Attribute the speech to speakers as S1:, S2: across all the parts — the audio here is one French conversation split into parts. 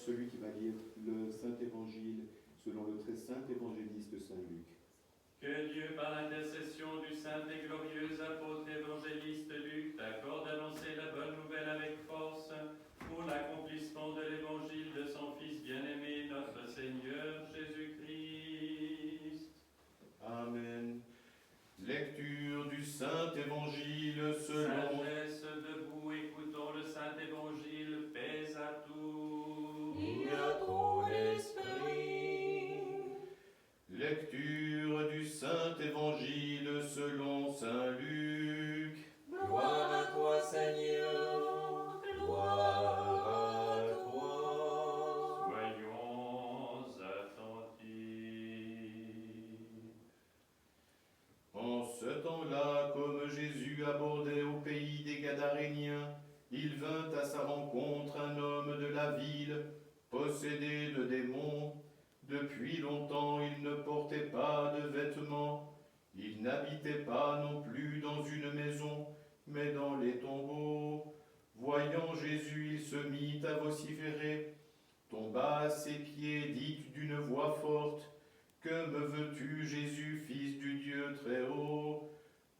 S1: celui qui va lire le Saint-Évangile selon le très saint évangéliste Saint Luc.
S2: Que Dieu, par l'intercession du saint et glorieux apôtre évangéliste Luc, t'accorde d'annoncer la bonne nouvelle avec force pour l'accomplissement de l'évangile de son Fils bien-aimé, notre Seigneur Jésus-Christ.
S1: Amen. Lecture du Saint-Évangile selon...
S2: Sagesse debout, écoutons le Saint-Évangile, paix à tous.
S3: Et à ton esprit.
S1: Lecture du Saint-Évangile selon Saint Luc.
S3: Gloire à toi, Seigneur, gloire à toi.
S2: Soyons attentifs.
S1: En ce temps-là, comme Jésus abordait au pays des Gadaréniens, il vint à sa rencontre un homme de la ville, possédé de démons. Depuis longtemps, il ne portait pas de vêtements. Il n'habitait pas non plus dans une maison, mais dans les tombeaux. Voyant Jésus, il se mit à vociférer, tomba à ses pieds, dit d'une voix forte, « Que me veux-tu, Jésus, Fils du Dieu très haut?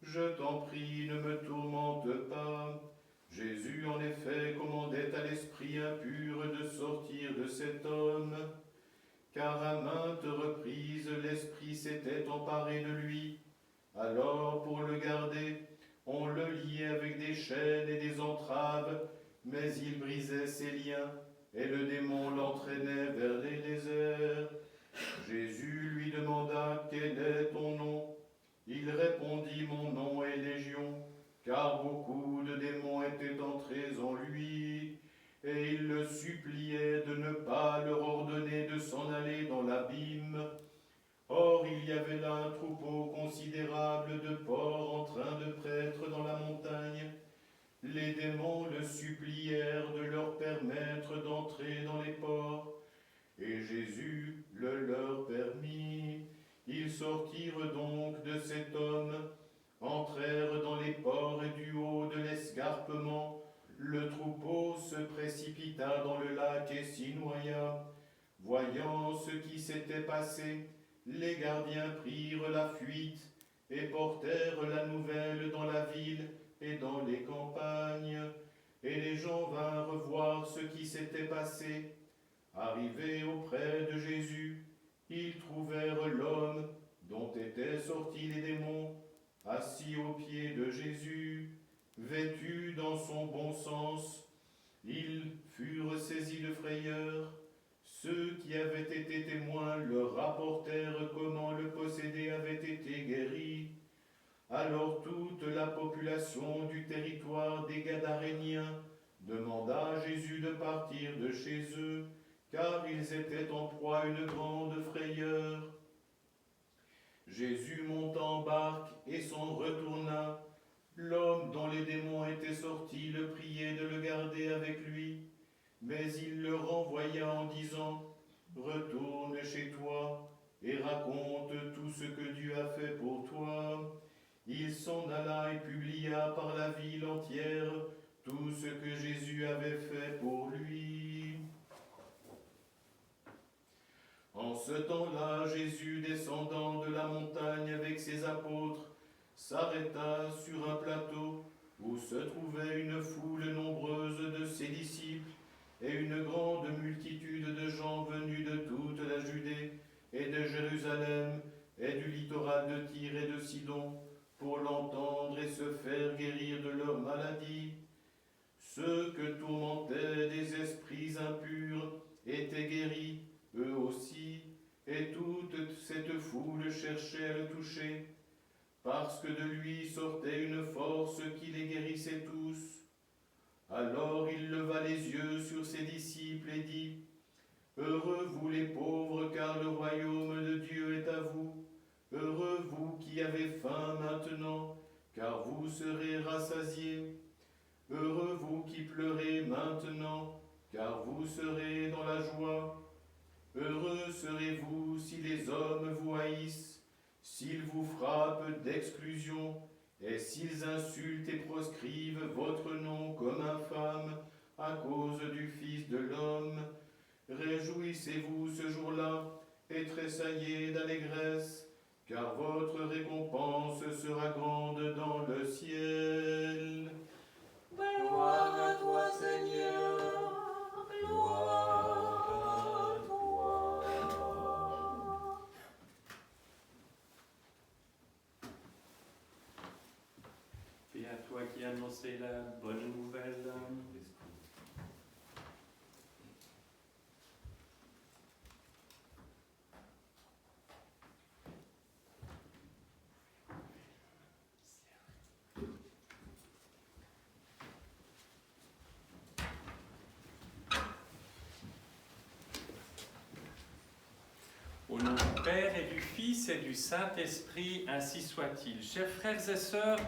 S1: Je t'en prie, ne me tourmente pas. » Jésus, en effet, commandait à l'esprit impur de sortir de cet homme, car à maintes reprises l'esprit s'était emparé de lui. Alors, pour le garder, on le liait avec des chaînes et des entraves, mais il brisait ses liens, et le démon l'entraînait vers les déserts. Jésus lui demanda « Quel est ton nom ?» Il répondit « Mon nom est Légion, car beaucoup de démons étaient entrés en lui. » Et il le suppliait de ne pas leur ordonner de s'en aller dans l'abîme. Or il y avait là un troupeau considérable de porcs en train de paître dans la montagne. Les démons le supplièrent de leur permettre d'entrer dans les porcs, et Jésus le leur permit. Ils sortirent donc de cet homme, entrèrent dans les porcs, et du haut de l'escarpement, le troupeau se précipita dans le lac et s'y noya. Voyant ce qui s'était passé, les gardiens prirent la fuite et portèrent la nouvelle dans la ville et dans les campagnes. Et les gens vinrent voir ce qui s'était passé. Arrivés auprès de Jésus, ils trouvèrent l'homme dont étaient sortis les démons, assis aux pieds de Jésus, vêtu dans son bon sens. Ils furent saisis de frayeur. Ceux qui avaient été témoins leur rapportèrent comment le possédé avait été guéri. Alors toute la population du territoire des Gadaréniens demanda à Jésus de partir de chez eux, car ils étaient en proie à une grande frayeur. Jésus monta en barque et s'en retourna. L'homme dont les démons étaient sortis le priait de le garder avec lui, mais il le renvoya en disant « Retourne chez toi et raconte tout ce que Dieu a fait pour toi. » Il s'en alla et publia par la ville entière tout ce que Jésus avait fait pour lui. En ce temps-là, Jésus, descendant de la montagne avec ses apôtres, s'arrêta sur un plateau où se trouvait une foule nombreuse de ses disciples et une grande multitude de gens venus de toute la Judée et de Jérusalem et du littoral de Tyr et de Sidon pour l'entendre et se faire guérir de leurs maladies. Ceux que tourmentaient des esprits impurs étaient guéris, eux aussi, et toute cette foule cherchait à le toucher, parce que de lui sortait une force qui les guérissait tous. Alors il leva les yeux sur ses disciples et dit, « Heureux vous les pauvres, car le royaume de Dieu est à vous. Heureux vous qui avez faim maintenant, car vous serez rassasiés. Heureux vous qui pleurez maintenant, car vous serez dans la joie. Heureux serez-vous si les hommes vous haïssent, s'ils vous frappent d'exclusion, et s'ils insultent et proscrivent votre nom comme infâme à cause du Fils de l'homme. Réjouissez-vous ce jour-là et tressaillez d'allégresse, car votre récompense sera grande dans le ciel.
S3: Gloire à toi, Seigneur, gloire à toi.
S2: Et à toi qui annoncez la bonne nouvelle. Au nom du Père et du Fils et du Saint-Esprit, ainsi soit-il. Chers frères et sœurs,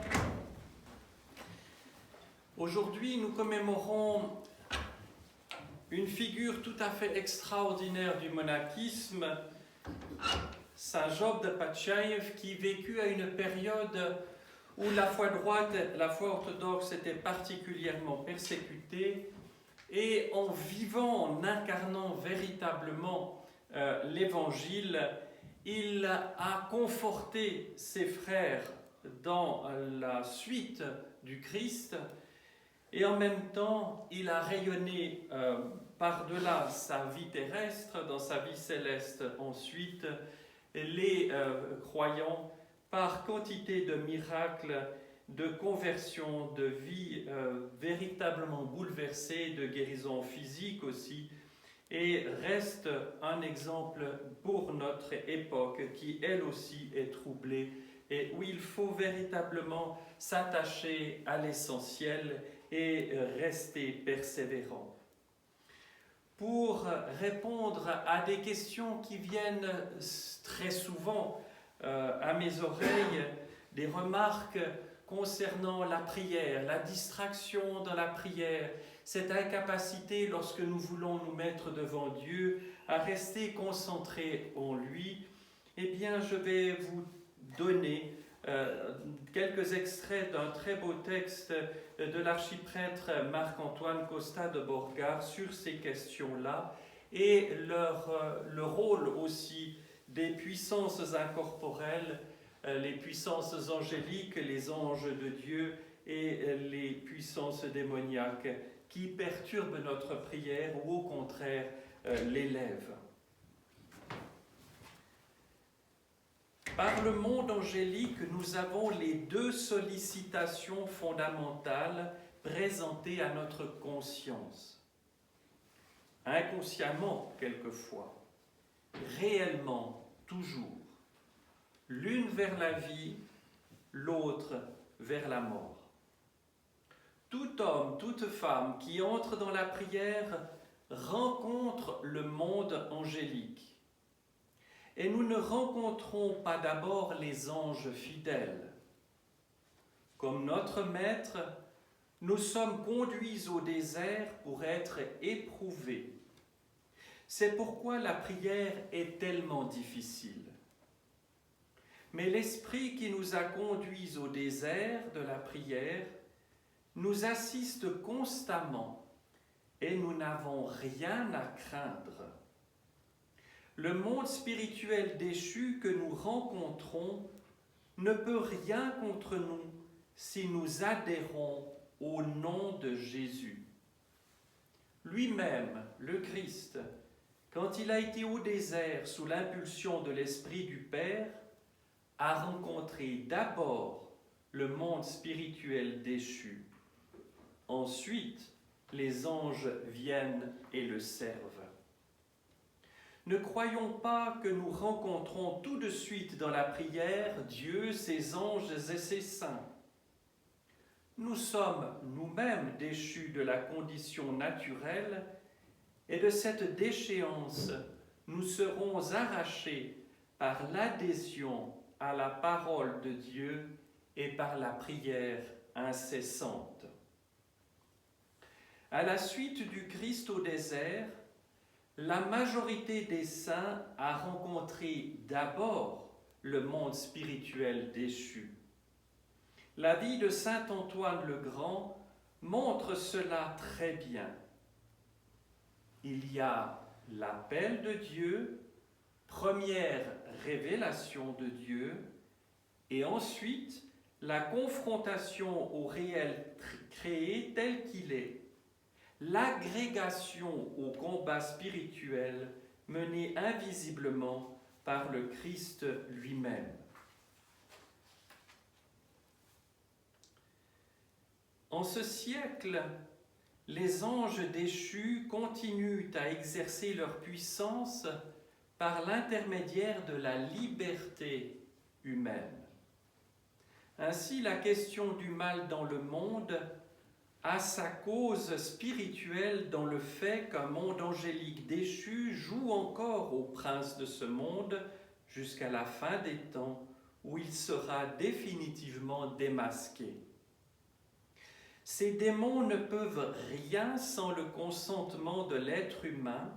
S2: aujourd'hui nous commémorons une figure tout à fait extraordinaire du monachisme, Saint Job de Patchaïev, qui vécut à une période où la foi droite, la foi orthodoxe était particulièrement persécutée, et en vivant, en incarnant véritablement l'Évangile, il a conforté ses frères dans la suite du Christ, et en même temps, il a rayonné par-delà sa vie terrestre, dans sa vie céleste ensuite, les croyants par quantité de miracles, de conversion, de vie véritablement bouleversée, de guérison physique aussi, et reste un exemple pour notre époque qui elle aussi est troublée et où il faut véritablement s'attacher à l'essentiel et rester persévérant. Pour répondre à des questions qui viennent très souvent à mes oreilles, des remarques concernant la prière, la distraction dans la prière, cette incapacité lorsque nous voulons nous mettre devant Dieu à rester concentrés en lui, eh bien je vais vous donner quelques extraits d'un très beau texte de l'archiprêtre Marc-Antoine Costa de Borgard sur ces questions-là et le rôle aussi des puissances incorporelles, les puissances angéliques, les anges de Dieu et les puissances démoniaques qui perturbent notre prière ou au contraire l'élèvent. Par le monde angélique, nous avons les deux sollicitations fondamentales présentées à notre conscience. Inconsciemment, quelquefois, réellement, toujours. L'une vers la vie, l'autre vers la mort. Tout homme, toute femme qui entre dans la prière rencontre le monde angélique. Et nous ne rencontrons pas d'abord les anges fidèles. Comme notre Maître, nous sommes conduits au désert pour être éprouvés. C'est pourquoi la prière est tellement difficile. Mais l'Esprit qui nous a conduits au désert de la prière nous assiste constamment et nous n'avons rien à craindre. Le monde spirituel déchu que nous rencontrons ne peut rien contre nous si nous adhérons au nom de Jésus. Lui-même, le Christ, quand il a été au désert sous l'impulsion de l'Esprit du Père, a rencontré d'abord le monde spirituel déchu. Ensuite, les anges viennent et le servent. Ne croyons pas que nous rencontrons tout de suite dans la prière Dieu, ses anges et ses saints. Nous sommes nous-mêmes déchus de la condition naturelle et de cette déchéance, nous serons arrachés par l'adhésion à la parole de Dieu et par la prière incessante. À la suite du Christ au désert, la majorité des saints a rencontré d'abord le monde spirituel déchu. La vie de saint Antoine le Grand montre cela très bien. Il y a
S4: l'appel de Dieu, première révélation de Dieu, et ensuite la confrontation au réel créé tel qu'il est, l'agrégation au combat spirituel mené invisiblement par le Christ lui-même. En ce siècle, les anges déchus continuent à exercer leur puissance par l'intermédiaire de la liberté humaine. Ainsi, la question du mal dans le monde a sa cause spirituelle dans le fait qu'un monde angélique déchu joue encore au prince de ce monde jusqu'à la fin des temps où il sera définitivement démasqué. Ces démons ne peuvent rien sans le consentement de l'être humain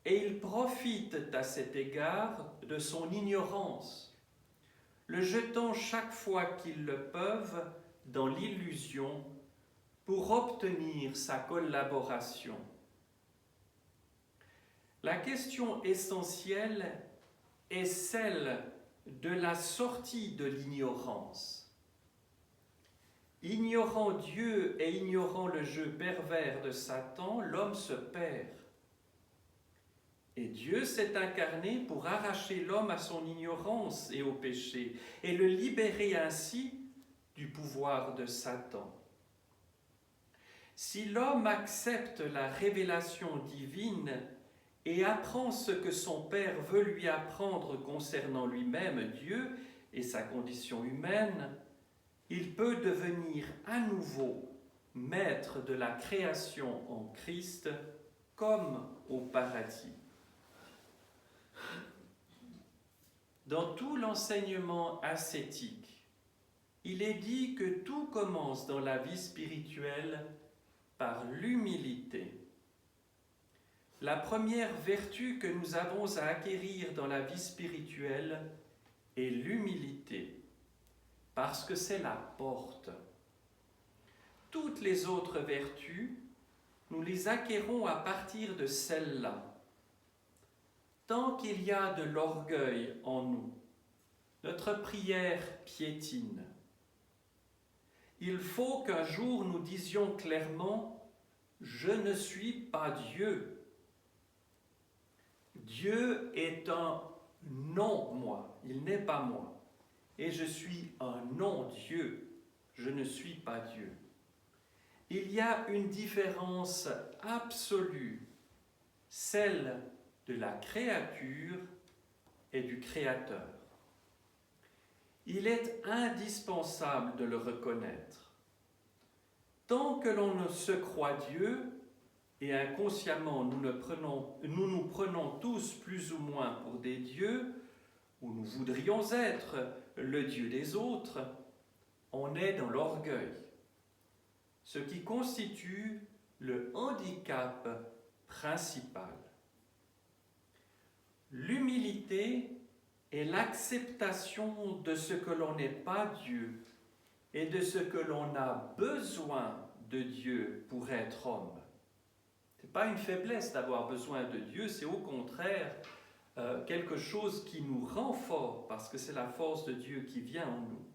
S4: et ils profitent à cet égard de son ignorance, le jetant chaque fois qu'ils le peuvent dans l'illusion pour obtenir sa collaboration. La question essentielle est celle de la sortie de l'ignorance. Ignorant Dieu et ignorant le jeu pervers de Satan, l'homme se perd. Et Dieu s'est incarné pour arracher l'homme à son ignorance et au péché, et le libérer ainsi du pouvoir de Satan. Si l'homme accepte la révélation divine et apprend ce que son Père veut lui apprendre concernant lui-même, Dieu, et sa condition humaine, il peut devenir à nouveau maître de la création en Christ comme au paradis. Dans tout l'enseignement ascétique, il est dit que tout commence dans la vie spirituelle par l'humilité. La première vertu que nous avons à acquérir dans la vie spirituelle est l'humilité, parce que c'est la porte. Toutes les autres vertus, nous les acquérons à partir de celle-là. Tant qu'il y a de l'orgueil en nous, notre prière piétine. Il faut qu'un jour nous disions clairement « Je ne suis pas Dieu ». Dieu est un non-moi, il n'est pas moi. Et je suis un non-Dieu, je ne suis pas Dieu. Il y a une différence absolue, celle de la créature et du Créateur. Il est indispensable de le reconnaître. Tant que l'on ne se croit Dieu, et inconsciemment nous nous prenons tous plus ou moins pour des dieux, ou nous voudrions être le Dieu des autres, on est dans l'orgueil, ce qui constitue le handicap principal. L'humilité est l'acceptation de ce que l'on n'est pas Dieu et de ce que l'on a besoin de Dieu pour être homme. Ce n'est pas une faiblesse d'avoir besoin de Dieu, c'est au contraire quelque chose qui nous rend forts parce que c'est la force de Dieu qui vient en nous.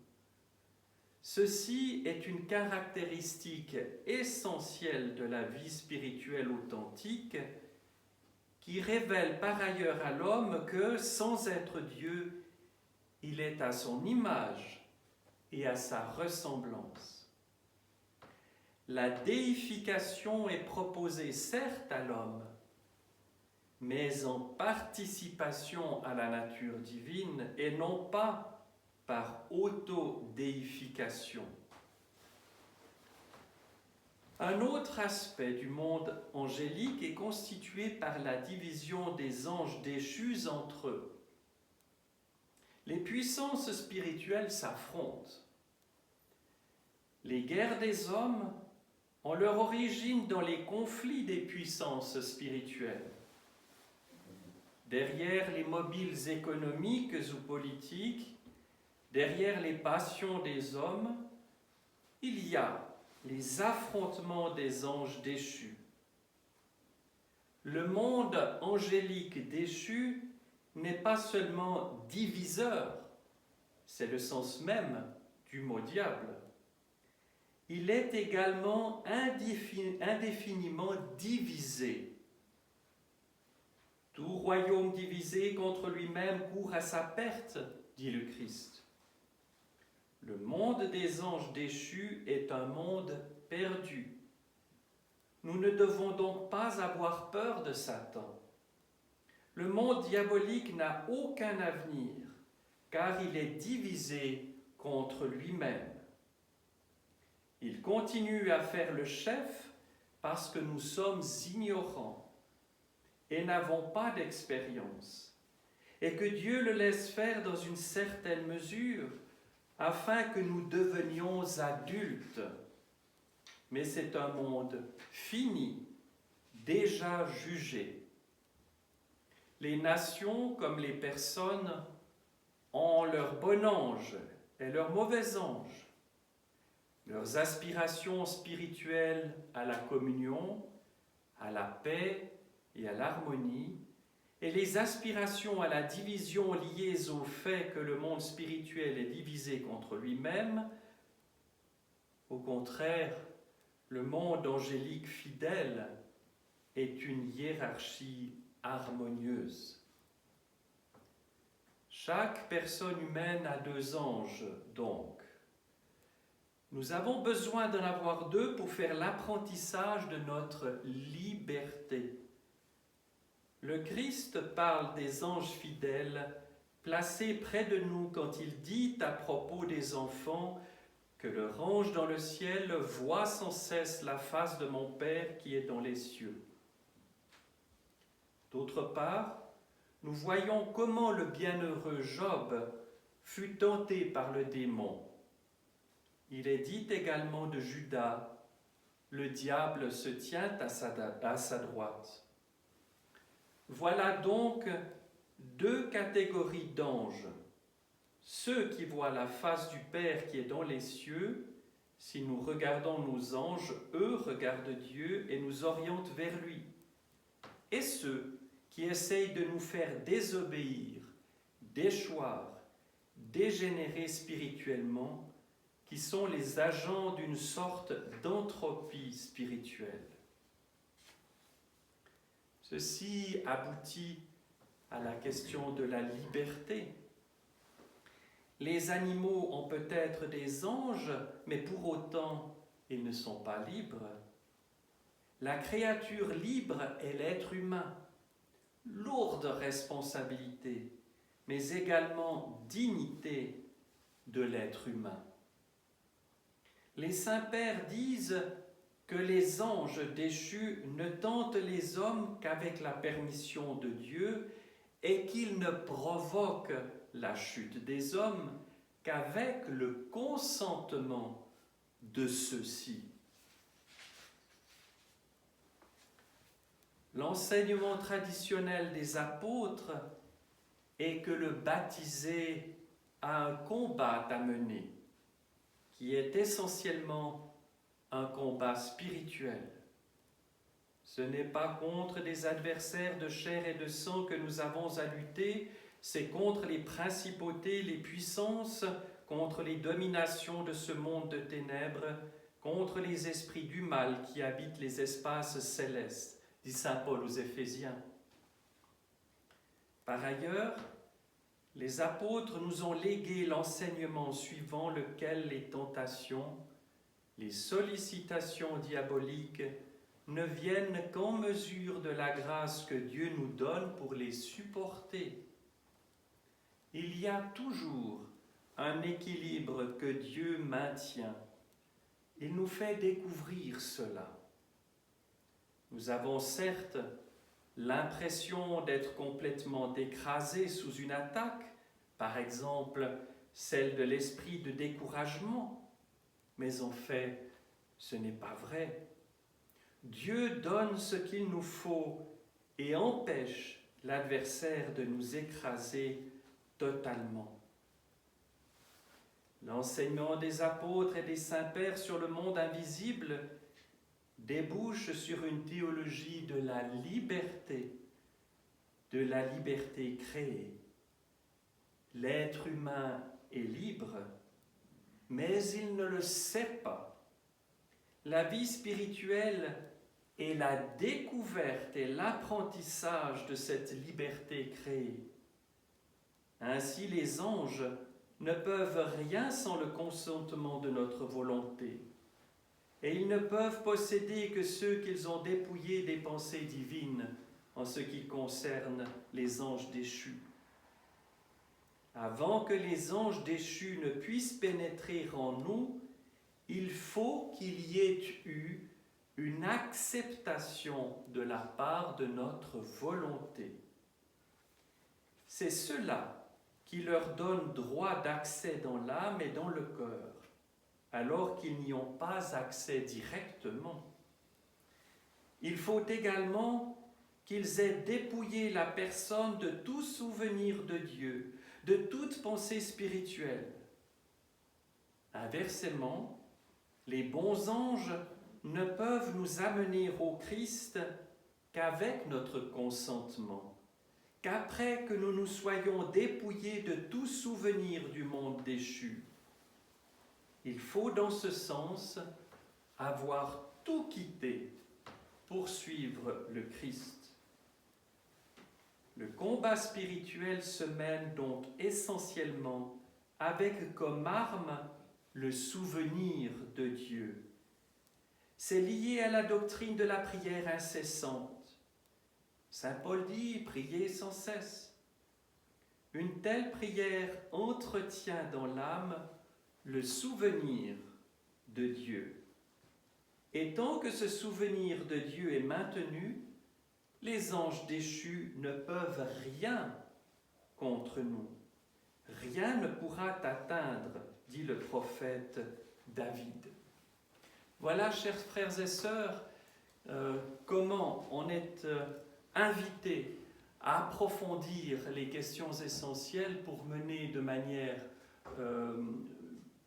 S4: Ceci est une caractéristique essentielle de la vie spirituelle authentique qui révèle par ailleurs à l'homme que, sans être Dieu, il est à son image et à sa ressemblance. La déification est proposée certes à l'homme, mais en participation à la nature divine et non pas par autodéification. Un autre aspect du monde angélique est constitué par la division des anges déchus entre eux. Les puissances spirituelles s'affrontent. Les guerres des hommes ont leur origine dans les conflits des puissances spirituelles. Derrière les mobiles économiques ou politiques, derrière les passions des hommes, il y a les affrontements des anges déchus. Le monde angélique déchu n'est pas seulement diviseur, c'est le sens même du mot diable. Il est également indéfiniment divisé. Tout royaume divisé contre lui-même court à sa perte, dit le Christ. Le monde des anges déchus est un monde perdu. Nous ne devons donc pas avoir peur de Satan. Le monde diabolique n'a aucun avenir, car il est divisé contre lui-même. Il continue à faire le chef parce que nous sommes ignorants et n'avons pas d'expérience, et que Dieu le laisse faire dans une certaine mesure afin que nous devenions adultes. Mais c'est un monde fini, déjà jugé. Les nations comme les personnes ont leur bon ange et leur mauvais ange, leurs aspirations spirituelles à la communion, à la paix et à l'harmonie, et les aspirations à la division liées au fait que le monde spirituel est divisé contre lui-même. Au contraire, le monde angélique fidèle est une hiérarchie harmonieuse. Chaque personne humaine a deux anges, donc. Nous avons besoin d'en avoir deux pour faire l'apprentissage de notre liberté. Le Christ parle des anges fidèles placés près de nous quand il dit à propos des enfants que leur ange dans le ciel voit sans cesse la face de mon Père qui est dans les cieux. D'autre part, nous voyons comment le bienheureux Job fut tenté par le démon. Il est dit également de Judas, le diable se tient à sa droite. Voilà donc deux catégories d'anges. Ceux qui voient la face du Père qui est dans les cieux, si nous regardons nos anges, eux regardent Dieu et nous orientent vers lui. Et ceux qui essayent de nous faire désobéir, déchoir, dégénérer spirituellement, qui sont les agents d'une sorte d'entropie spirituelle. Ceci aboutit à la question de la liberté. Les animaux ont peut-être des anges, mais pour autant, ils ne sont pas libres. La créature libre est l'être humain. Lourde responsabilité, mais également dignité de l'être humain. Les saints-pères disent que les anges déchus ne tentent les hommes qu'avec la permission de Dieu et qu'ils ne provoquent la chute des hommes qu'avec le consentement de ceux-ci. L'enseignement traditionnel des apôtres est que le baptisé a un combat à mener, qui est essentiellement un combat spirituel. Ce n'est pas contre des adversaires de chair et de sang que nous avons à lutter, c'est contre les principautés, les puissances, contre les dominations de ce monde de ténèbres, contre les esprits du mal qui habitent les espaces célestes, dit saint Paul aux Éphésiens. Par ailleurs, les apôtres nous ont légué l'enseignement suivant lequel les tentations, les sollicitations diaboliques ne viennent qu'en mesure de la grâce que Dieu nous donne pour les supporter. Il y a toujours un équilibre que Dieu maintient. Il nous fait découvrir cela. Nous avons certes l'impression d'être complètement écrasés sous une attaque, par exemple celle de l'esprit de découragement, mais en fait, ce n'est pas vrai. Dieu donne ce qu'il nous faut et empêche l'adversaire de nous écraser totalement. L'enseignement des apôtres et des saints-pères sur le monde invisible débouche sur une théologie de la liberté créée. L'être humain est libre, mais il ne le sait pas. La vie spirituelle est la découverte et l'apprentissage de cette liberté créée. Ainsi, les anges ne peuvent rien sans le consentement de notre volonté, et ils ne peuvent posséder que ceux qu'ils ont dépouillés des pensées divines en ce qui concerne les anges déchus. Avant que les anges déchus ne puissent pénétrer en nous, il faut qu'il y ait eu une acceptation de la part de notre volonté. C'est cela qui leur donne droit d'accès dans l'âme et dans le cœur, alors qu'ils n'y ont pas accès directement. Il faut également qu'ils aient dépouillé la personne de tout souvenir de Dieu, de toute pensée spirituelle. Inversement, les bons anges ne peuvent nous amener au Christ qu'avec notre consentement, qu'après que nous nous soyons dépouillés de tout souvenir du monde déchu. Il faut dans ce sens avoir tout quitté pour suivre le Christ. Le combat spirituel se mène donc essentiellement avec comme arme le souvenir de Dieu. C'est lié à la doctrine de la prière incessante. Saint Paul dit « priez sans cesse ». Une telle prière entretient dans l'âme le souvenir de Dieu. Et tant que ce souvenir de Dieu est maintenu, les anges déchus ne peuvent rien contre nous. Rien ne pourra t'atteindre, dit le prophète David. Voilà, chers frères et sœurs, comment on est invité à approfondir les questions essentielles pour mener de manière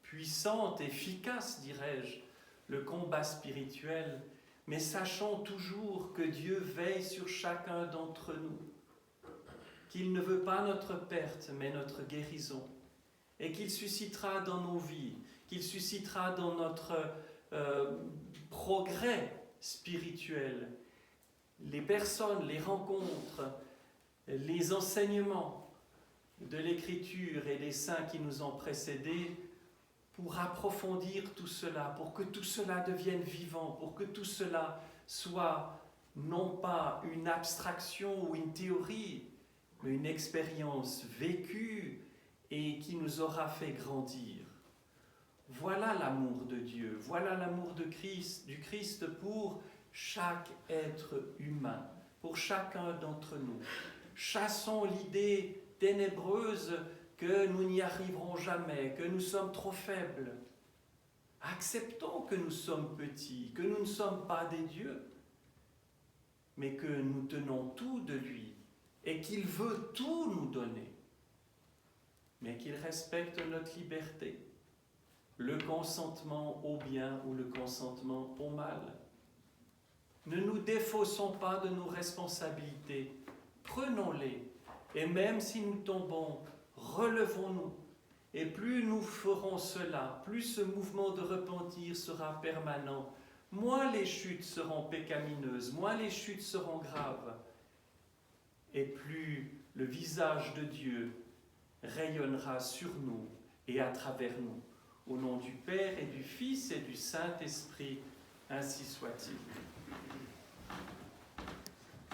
S4: puissante, efficace, dirais-je, le combat spirituel, mais sachant toujours que Dieu veille sur chacun d'entre nous, qu'il ne veut pas notre perte, mais notre guérison, et qu'il suscitera dans nos vies, qu'il suscitera dans notre progrès spirituel, les personnes, les rencontres, les enseignements de l'Écriture et des saints qui nous ont précédés, pour approfondir tout cela, pour que tout cela devienne vivant, pour que tout cela soit non pas une abstraction ou une théorie, mais une expérience vécue et qui nous aura fait grandir. Voilà l'amour de Dieu, voilà l'amour du Christ pour chaque être humain, pour chacun d'entre nous. Chassons l'idée ténébreuse que nous n'y arriverons jamais, que nous sommes trop faibles. Acceptons que nous sommes petits, que nous ne sommes pas des dieux, mais que nous tenons tout de lui et qu'il veut tout nous donner, mais qu'il respecte notre liberté, le consentement au bien ou le consentement au mal. Ne nous défaussons pas de nos responsabilités, prenons-les, et même si nous tombons, relevons-nous, et plus nous ferons cela, plus ce mouvement de repentir sera permanent, moins les chutes seront pécamineuses, moins les chutes seront graves, et plus le visage de Dieu rayonnera sur nous et à travers nous. Au nom du Père et du Fils et du Saint-Esprit, ainsi soit-il.